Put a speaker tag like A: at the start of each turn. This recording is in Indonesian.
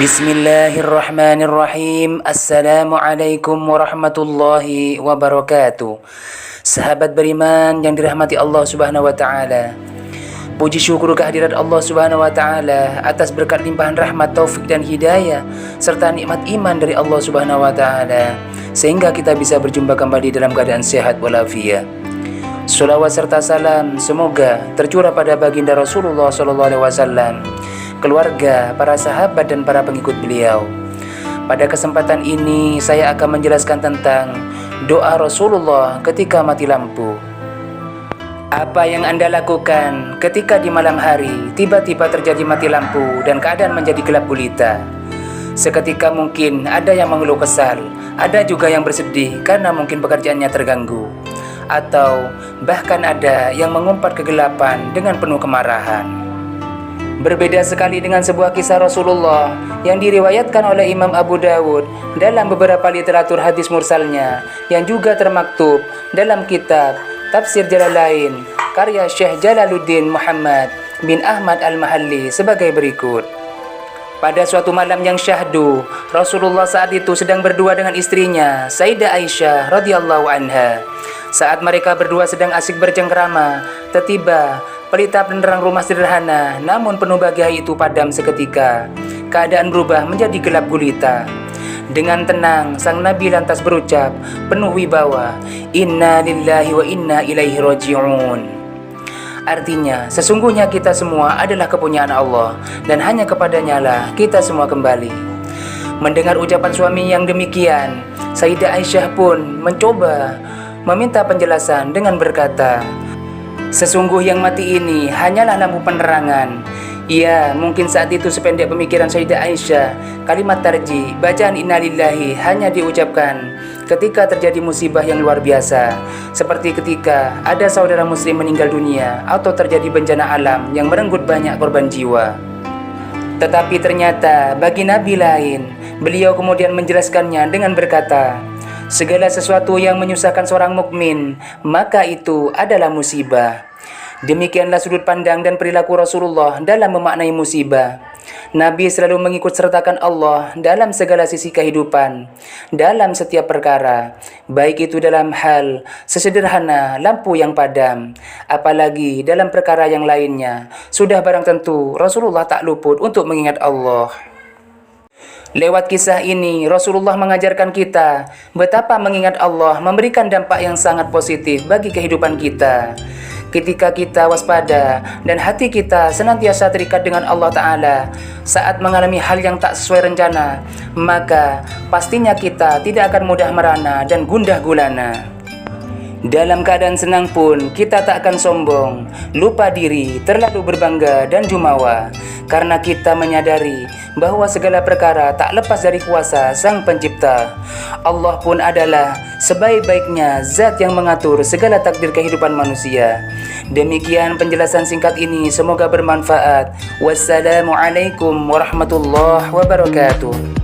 A: Bismillahirrahmanirrahim. Assalamualaikum warahmatullahi wabarakatuh. Sahabat beriman yang dirahmati Allah Subhanahu wa taala. Puji syukur kehadirat Allah Subhanahu wa taala atas berkat limpahan rahmat, taufik dan hidayah serta nikmat iman dari Allah Subhanahu wa taala sehingga kita bisa berjumpa kembali dalam keadaan sehat walafiat. Shalawat serta salam semoga tercurah pada baginda Rasulullah sallallahu alaihi wasallam, keluarga, para sahabat dan para pengikut beliau. Pada kesempatan ini saya akan menjelaskan tentang doa Rasulullah ketika mati lampu. Apa yang Anda lakukan ketika di malam hari tiba-tiba terjadi mati lampu dan keadaan menjadi gelap gulita? Seketika mungkin ada yang mengeluh kesal, ada juga yang bersedih karena mungkin pekerjaannya terganggu, atau bahkan ada yang mengumpat kegelapan dengan penuh kemarahan. Berbeda sekali dengan sebuah kisah Rasulullah yang diriwayatkan oleh Imam Abu Dawud dalam beberapa literatur hadis mursalnya yang juga termaktub dalam kitab Tafsir Jalalain karya Syekh Jalaluddin Muhammad bin Ahmad Al-Mahalli sebagai berikut. Pada suatu malam yang syahdu, Rasulullah saat itu sedang berdua dengan istrinya Sayyidah Aisyah radhiyallahu anha. Saat mereka berdua sedang asik bercengkrama, tiba-tiba pelita penerang rumah sederhana namun penuh bahagia itu padam seketika. Keadaan berubah menjadi gelap gulita. Dengan tenang, sang Nabi lantas berucap penuh wibawa, "Inna lillahi wa inna ilaihi raji'un." Artinya, sesungguhnya kita semua adalah kepunyaan Allah dan hanya kepadanya lah kita semua kembali. Mendengar ucapan suami yang demikian, Sayyidah Aisyah pun mencoba meminta penjelasan dengan berkata, "Sesungguh yang mati ini hanyalah lampu penerangan." Ya, mungkin saat itu sependek pemikiran Sayyidah Aisyah, kalimat tarji, bacaan innalillahi hanya diucapkan ketika terjadi musibah yang luar biasa, seperti ketika ada saudara muslim meninggal dunia atau terjadi bencana alam yang merenggut banyak korban jiwa. Tetapi ternyata bagi Nabi lain, beliau kemudian menjelaskannya dengan berkata, segala sesuatu yang menyusahkan seorang mukmin, maka itu adalah musibah. Demikianlah sudut pandang dan perilaku Rasulullah dalam memaknai musibah. Nabi selalu mengikut sertakan Allah dalam segala sisi kehidupan, dalam setiap perkara, baik itu dalam hal sesederhana lampu yang padam, apalagi dalam perkara yang lainnya. Sudah barang tentu Rasulullah tak luput untuk mengingat Allah. Lewat kisah ini, Rasulullah mengajarkan kita betapa mengingat Allah memberikan dampak yang sangat positif bagi kehidupan kita. Ketika kita waspada dan hati kita senantiasa terikat dengan Allah Ta'ala saat mengalami hal yang tak sesuai rencana, maka pastinya kita tidak akan mudah merana dan gundah gulana. Dalam keadaan senang pun kita tak akan sombong, lupa diri, terlalu berbangga dan jumawa, karena kita menyadari bahwa segala perkara tak lepas dari kuasa Sang Pencipta. Allah pun adalah sebaik-baiknya zat yang mengatur segala takdir kehidupan manusia. Demikian penjelasan singkat ini, semoga bermanfaat. Wassalamualaikum warahmatullahi wabarakatuh.